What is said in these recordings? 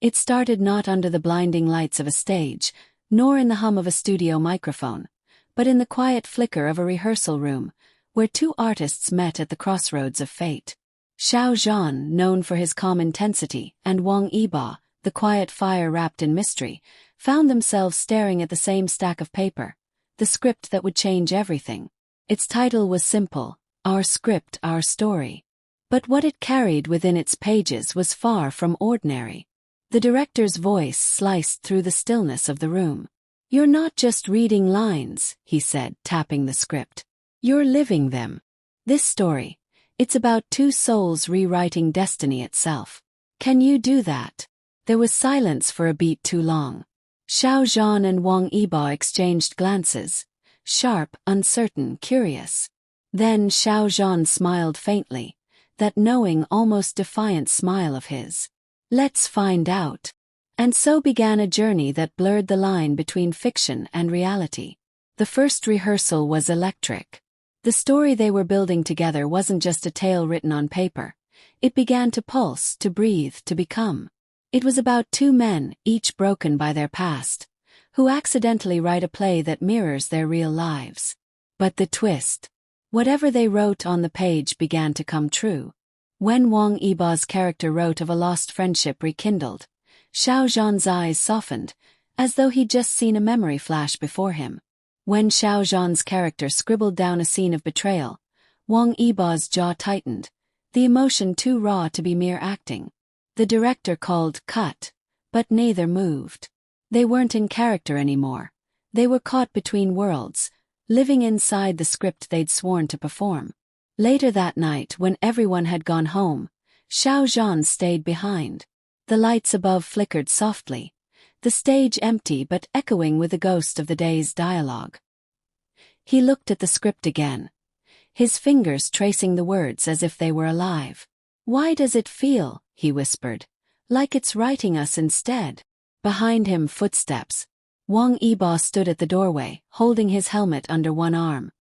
It started not under the blinding lights of a stage, nor in the hum of a studio microphone, but in the quiet flicker of a rehearsal room, where two artists met at the crossroads of fate. Xiao Zhan, known for his calm intensity, and Wang Yibo, the quiet fire wrapped in mystery, found themselves staring at the same stack of paper, the script that would change everything. Its title was simple, Our Script, Our Story. But what it carried within its pages was far from ordinary. The director's voice sliced through the stillness of the room. "You're not just reading lines," he said, tapping the script. "You're living them. This story, it's about two souls rewriting destiny itself. Can you do that?" There was silence for a beat too long. Xiao Zhan and Wang Yibo exchanged glances, sharp, uncertain, curious. Then Xiao Zhan smiled faintly, that knowing, almost defiant smile of his. "Let's find out." And so began a journey that blurred the line between fiction and reality. The first rehearsal was electric. The story they were building together wasn't just a tale written on paper. It began to pulse, to breathe, to become. It was about two men, each broken by their past, who accidentally write a play that mirrors their real lives. But the twist. Whatever they wrote on the page began to come true. When Wang Yibo's character wrote of a lost friendship rekindled, Xiao Zhan's eyes softened, as though he'd just seen a memory flash before him. When Xiao Zhan's character scribbled down a scene of betrayal, Wang Yibo's jaw tightened, the emotion too raw to be mere acting. The director called cut, but neither moved. They weren't in character anymore. They were caught between worlds, living inside the script they'd sworn to perform. Later that night, when everyone had gone home, Xiao Zhan stayed behind. The lights above flickered softly, the stage empty but echoing with the ghost of the day's dialogue. He looked at the script again, his fingers tracing the words as if they were alive. "Why does it feel," he whispered, "like it's writing us instead?" Behind him, footsteps. Wang Yibo stood at the doorway, holding his helmet under one arm.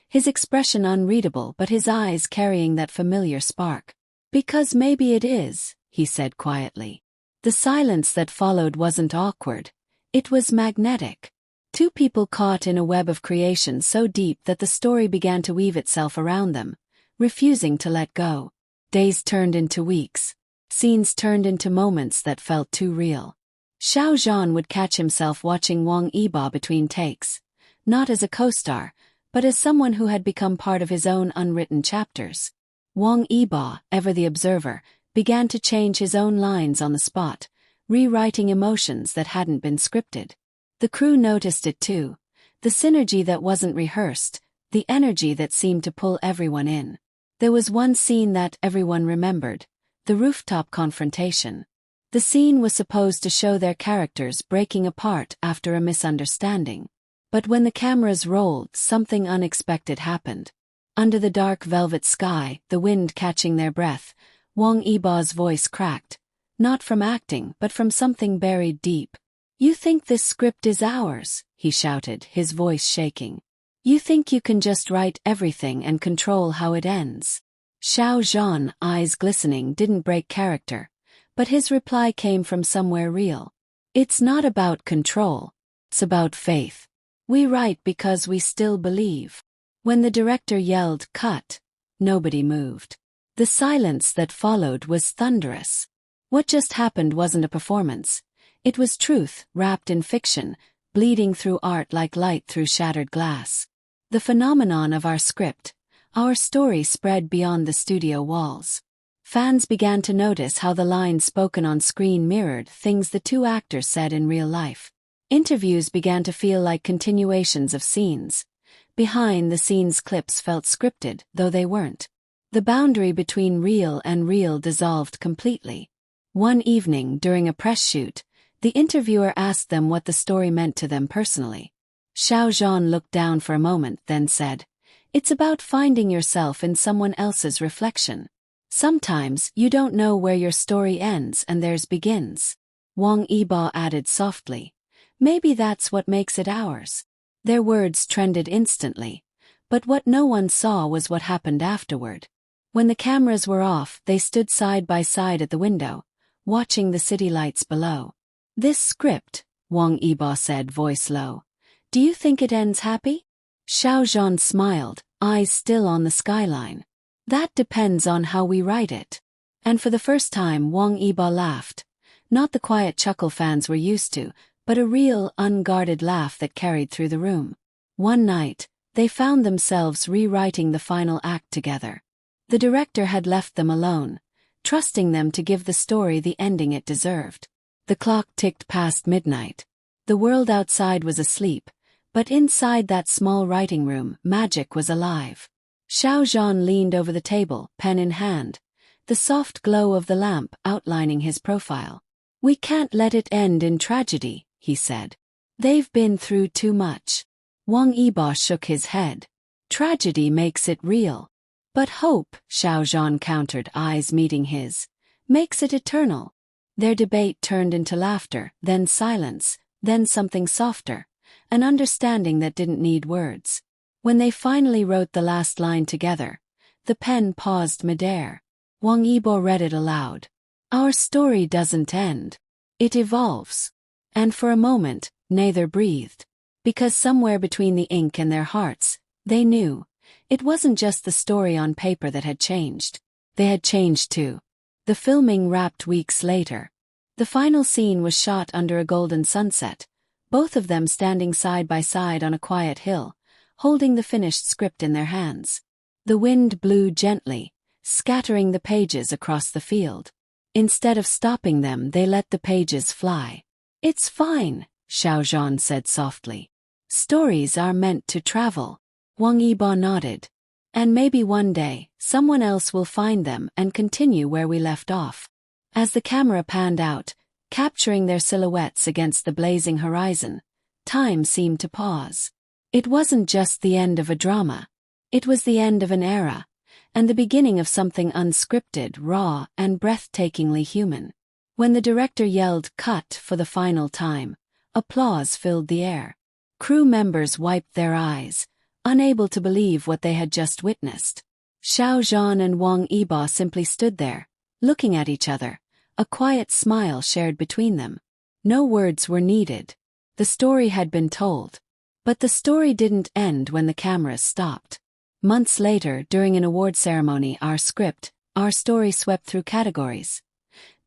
His expression unreadable, but his eyes carrying that familiar spark. "Because maybe it is," he said quietly. The silence that followed wasn't awkward. It was magnetic. Two people caught in a web of creation so deep that the story began to weave itself around them, refusing to let go. Days turned into weeks. Scenes turned into moments that felt too real. Xiao Zhan would catch himself watching Wang Yibo between takes, not as a co-star, but as someone who had become part of his own unwritten chapters. Wang Yibo, ever the observer, began to change his own lines on the spot, rewriting emotions that hadn't been scripted. The crew noticed it too, the synergy that wasn't rehearsed, the energy that seemed to pull everyone in. There was one scene that everyone remembered, the rooftop confrontation. The scene was supposed to show their characters breaking apart after a misunderstanding. But when the cameras rolled, something unexpected happened. Under the dark velvet sky, the wind catching their breath, Wang Yibo's voice cracked, not from acting but from something buried deep. "You think this script is ours?" he shouted, his voice shaking. "You think you can just write everything and control how it ends?" Xiao Zhan, eyes glistening, didn't break character, but his reply came from somewhere real. "It's not about control. It's about faith. We write because we still believe." When the director yelled, "Cut," nobody moved. The silence that followed was thunderous. What just happened wasn't a performance. It was truth, wrapped in fiction, bleeding through art like light through shattered glass. The phenomenon of our script, our story, spread beyond the studio walls. Fans began to notice how the lines spoken on screen mirrored things the two actors said in real life. Interviews began to feel like continuations of scenes. Behind-the-scenes clips felt scripted, though they weren't. The boundary between real and real dissolved completely. One evening, during a press shoot, the interviewer asked them what the story meant to them personally. Xiao Zhan looked down for a moment, then said, "It's about finding yourself in someone else's reflection. Sometimes you don't know where your story ends and theirs begins." Wang Yibo added softly, "Maybe that's what makes it ours." Their words trended instantly, but what no one saw was what happened afterward. When the cameras were off, they stood side by side at the window, watching the city lights below. "This script," Wang Yibo said, voice low. "Do you think it ends happy?" Xiao Zhan smiled, eyes still on the skyline. "That depends on how we write it." And for the first time Wang Yibo laughed. Not the quiet chuckle fans were used to, but a real, unguarded laugh that carried through the room. One night, they found themselves rewriting the final act together. The director had left them alone, trusting them to give the story the ending it deserved. The clock ticked past midnight. The world outside was asleep, but inside that small writing room, magic was alive. Xiao Zhan leaned over the table, pen in hand, the soft glow of the lamp outlining his profile. "We can't let it end in tragedy," he said. "They've been through too much." Wang Yibo shook his head. "Tragedy makes it real. But hope," Xiao Zhan countered, eyes meeting his, "makes it eternal." Their debate turned into laughter, then silence, then something softer, an understanding that didn't need words. When they finally wrote the last line together, the pen paused midair. Wang Yibo read it aloud. "Our story doesn't end. It evolves." And for a moment, neither breathed. Because somewhere between the ink and their hearts, they knew, it wasn't just the story on paper that had changed. They had changed too. The filming wrapped weeks later. The final scene was shot under a golden sunset, both of them standing side by side on a quiet hill, holding the finished script in their hands. The wind blew gently, scattering the pages across the field. Instead of stopping them, they let the pages fly. "It's fine," Xiao Zhan said softly. "Stories are meant to travel." Wang Yibo nodded. "And maybe one day, someone else will find them and continue where we left off." As the camera panned out, capturing their silhouettes against the blazing horizon, time seemed to pause. It wasn't just the end of a drama. It was the end of an era, and the beginning of something unscripted, raw, and breathtakingly human. When the director yelled "cut" for the final time, applause filled the air. Crew members wiped their eyes, unable to believe what they had just witnessed. Xiao Zhan and Wang Yibo simply stood there, looking at each other, a quiet smile shared between them. No words were needed. The story had been told. But the story didn't end when the cameras stopped. Months later, during an award ceremony, our story swept through categories.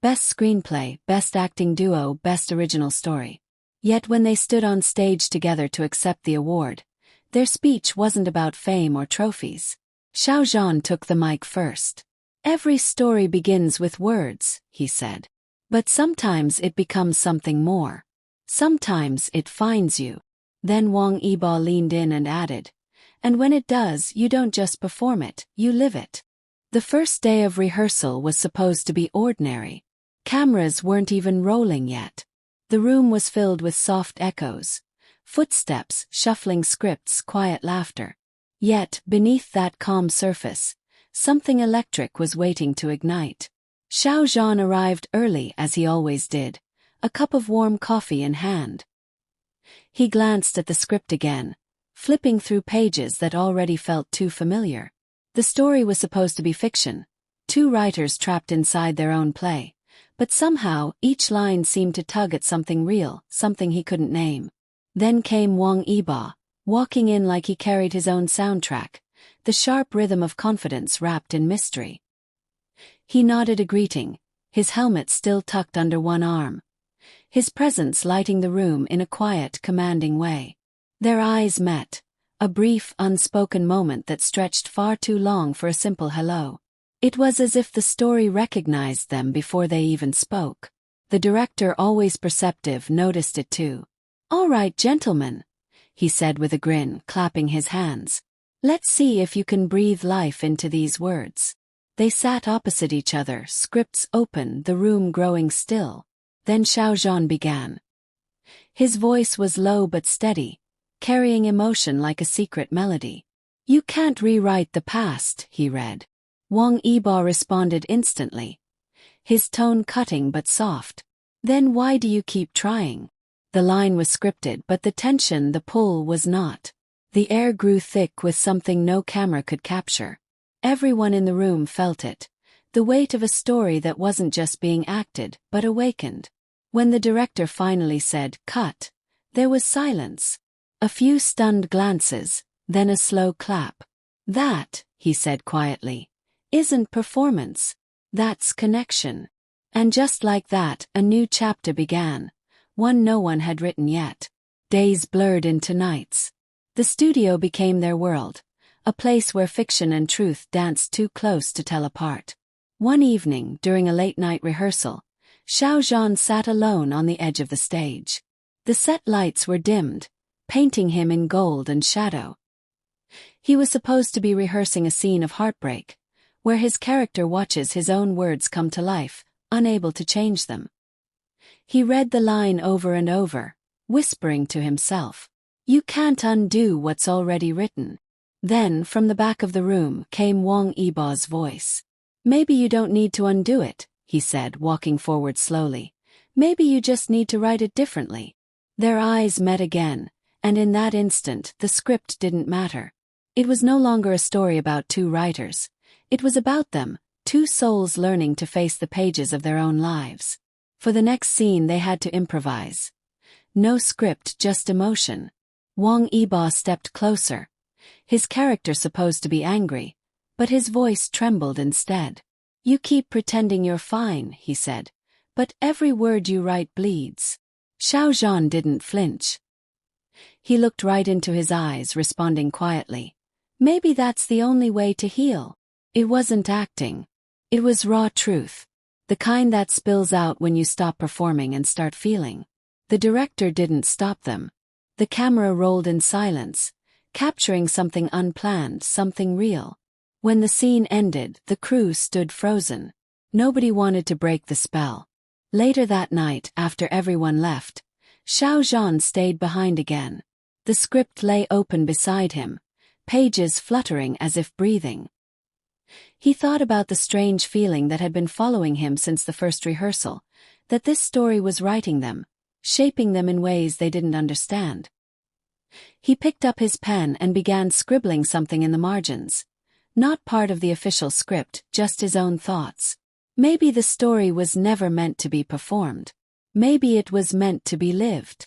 Best Screenplay, Best Acting Duo, Best Original Story. Yet when they stood on stage together to accept the award, their speech wasn't about fame or trophies. Xiao Zhan took the mic first. "Every story begins with words," he said. "But sometimes it becomes something more. Sometimes it finds you." Then Wang Yibo leaned in and added, "And when it does, you don't just perform it, you live it." The first day of rehearsal was supposed to be ordinary. Cameras weren't even rolling yet. The room was filled with soft echoes. Footsteps, shuffling scripts, quiet laughter. Yet, beneath that calm surface, something electric was waiting to ignite. Xiao Zhan arrived early as he always did, a cup of warm coffee in hand. He glanced at the script again, flipping through pages that already felt too familiar. The story was supposed to be fiction, two writers trapped inside their own play, but somehow each line seemed to tug at something real, something he couldn't name. Then came Wang Yibo, walking in like he carried his own soundtrack, the sharp rhythm of confidence wrapped in mystery. He nodded a greeting, his helmet still tucked under one arm, his presence lighting the room in a quiet, commanding way. Their eyes met, a brief, unspoken moment that stretched far too long for a simple hello. It was as if the story recognized them before they even spoke. The director, always perceptive, noticed it too. "All right, gentlemen," he said with a grin, clapping his hands. "Let's see if you can breathe life into these words." They sat opposite each other, scripts open, the room growing still. Then Xiao Zhan began. His voice was low but steady, carrying emotion like a secret melody. "You can't rewrite the past," he read. Wang Yibo responded instantly, his tone cutting but soft. "Then why do you keep trying?" The line was scripted, but the tension, the pull, was not. The air grew thick with something no camera could capture. Everyone in the room felt it, The weight of a story that wasn't just being acted, but awakened. When the director finally said, "Cut," there was silence. A few stunned glances, then a slow clap. "That," he said quietly, "isn't performance. That's connection." And just like that, a new chapter began, one no one had written yet. Days blurred into nights. The studio became their world, a place where fiction and truth danced too close to tell apart. One evening, during a late-night rehearsal, Xiao Zhan sat alone on the edge of the stage. The set lights were dimmed, painting him in gold and shadow. He was supposed to be rehearsing a scene of heartbreak, where his character watches his own words come to life, unable to change them. He read the line over and over, whispering to himself, "You can't undo what's already written." Then, from the back of the room, came Wang Yibo's voice. "Maybe you don't need to undo it," he said, walking forward slowly. "Maybe you just need to write it differently." Their eyes met again, and in that instant, the script didn't matter. It was no longer a story about two writers. It was about them, two souls learning to face the pages of their own lives. For the next scene they had to improvise. No script, just emotion. Wang Yibo stepped closer. His character supposed to be angry, but his voice trembled instead. "You keep pretending you're fine," he said, "but every word you write bleeds." Xiao Zhan didn't flinch. He looked right into his eyes, responding quietly, "Maybe that's the only way to heal." It wasn't acting. It was raw truth. The kind that spills out when you stop performing and start feeling. The director didn't stop them. The camera rolled in silence, capturing something unplanned, something real. When the scene ended, the crew stood frozen. Nobody wanted to break the spell. Later that night, after everyone left, Xiao Zhan stayed behind again. The script lay open beside him, pages fluttering as if breathing. He thought about the strange feeling that had been following him since the first rehearsal, that this story was writing them, shaping them in ways they didn't understand. He picked up his pen and began scribbling something in the margins. Not part of the official script, just his own thoughts. Maybe the story was never meant to be performed. Maybe it was meant to be lived.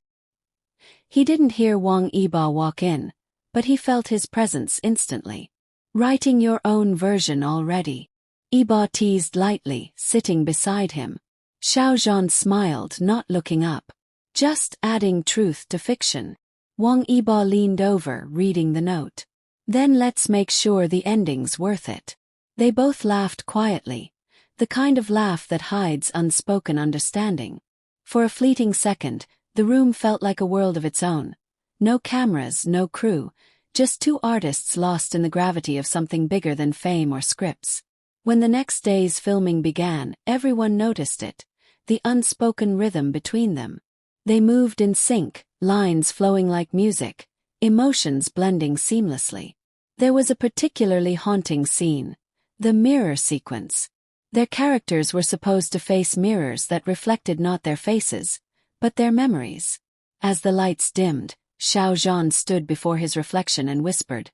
He didn't hear Wang Yibo walk in, but he felt his presence instantly. "Writing your own version already?" Yibo teased lightly, sitting beside him. Xiao Zhan smiled, not looking up. "Just adding truth to fiction." Wang Yibo leaned over, reading the note. "Then let's make sure the ending's worth it." They both laughed quietly, the kind of laugh that hides unspoken understanding. For a fleeting second, the room felt like a world of its own. No cameras, no crew, just two artists lost in the gravity of something bigger than fame or scripts. When the next day's filming began, everyone noticed it, the unspoken rhythm between them. They moved in sync, lines flowing like music, emotions blending seamlessly. There was a particularly haunting scene, the mirror sequence. Their characters were supposed to face mirrors that reflected not their faces, but their memories. As the lights dimmed, Xiao Zhan stood before his reflection and whispered,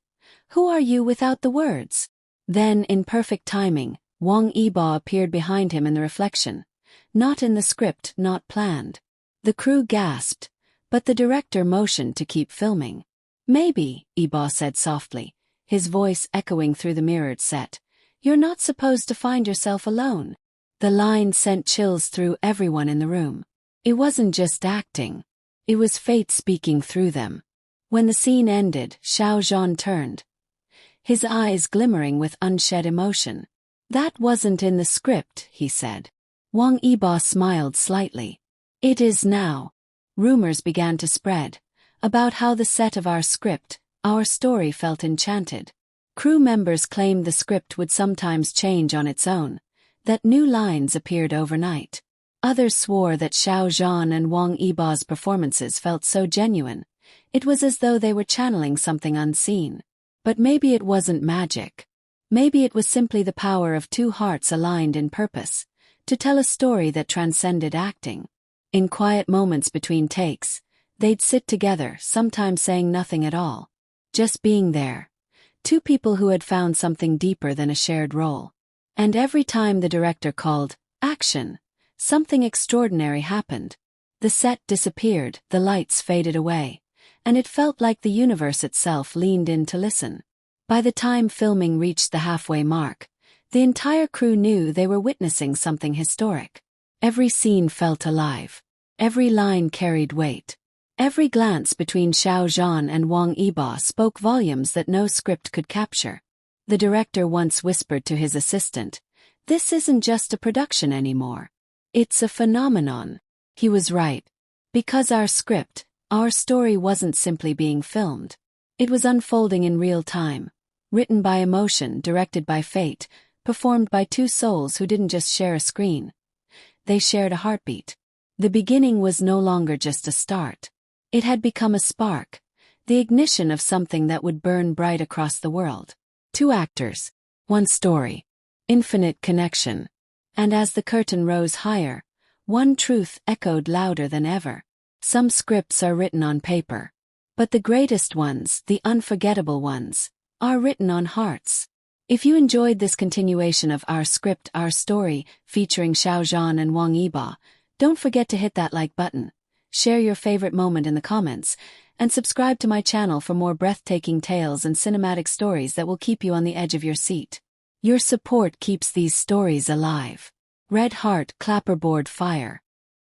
"Who are you without the words?" Then, in perfect timing, Wang Yibo appeared behind him in the reflection. Not in the script, not planned. The crew gasped, but the director motioned to keep filming. "Maybe," Yibo said softly, his voice echoing through the mirrored set, "you're not supposed to find yourself alone." The line sent chills through everyone in the room. It wasn't just acting. It was fate speaking through them. When the scene ended, Xiao Zhan turned, his eyes glimmering with unshed emotion. "That wasn't in the script," he said. Wang Yibo smiled slightly. "It is now." Rumors began to spread about how the set of our script, our story, felt enchanted. Crew members claimed the script would sometimes change on its own, that new lines appeared overnight. Others swore that Xiao Zhan and Wang Yibo's performances felt so genuine, it was as though they were channeling something unseen. But maybe it wasn't magic. Maybe it was simply the power of two hearts aligned in purpose, to tell a story that transcended acting. In quiet moments between takes, they'd sit together, sometimes saying nothing at all. Just being there. Two people who had found something deeper than a shared role. And every time the director called, "Action," something extraordinary happened. The set disappeared, the lights faded away, and it felt like the universe itself leaned in to listen. By the time filming reached the halfway mark, the entire crew knew they were witnessing something historic. Every scene felt alive. Every line carried weight. Every glance between Xiao Zhan and Wang Yibo spoke volumes that no script could capture. The director once whispered to his assistant, "This isn't just a production anymore. It's a phenomenon." He was right. Because our script, our story wasn't simply being filmed. It was unfolding in real time. Written by emotion, directed by fate, performed by two souls who didn't just share a screen. They shared a heartbeat. The beginning was no longer just a start. It had become a spark, the ignition of something that would burn bright across the world. Two actors, one story, infinite connection. And as the curtain rose higher, one truth echoed louder than ever. Some scripts are written on paper. But the greatest ones, the unforgettable ones, are written on hearts. If you enjoyed this continuation of Our Script, Our Story, featuring Xiao Zhan and Wang Yibo, don't forget to hit that like button, share your favorite moment in the comments, and subscribe to my channel for more breathtaking tales and cinematic stories that will keep you on the edge of your seat. Your support keeps these stories alive. Red Heart Clapperboard Fire.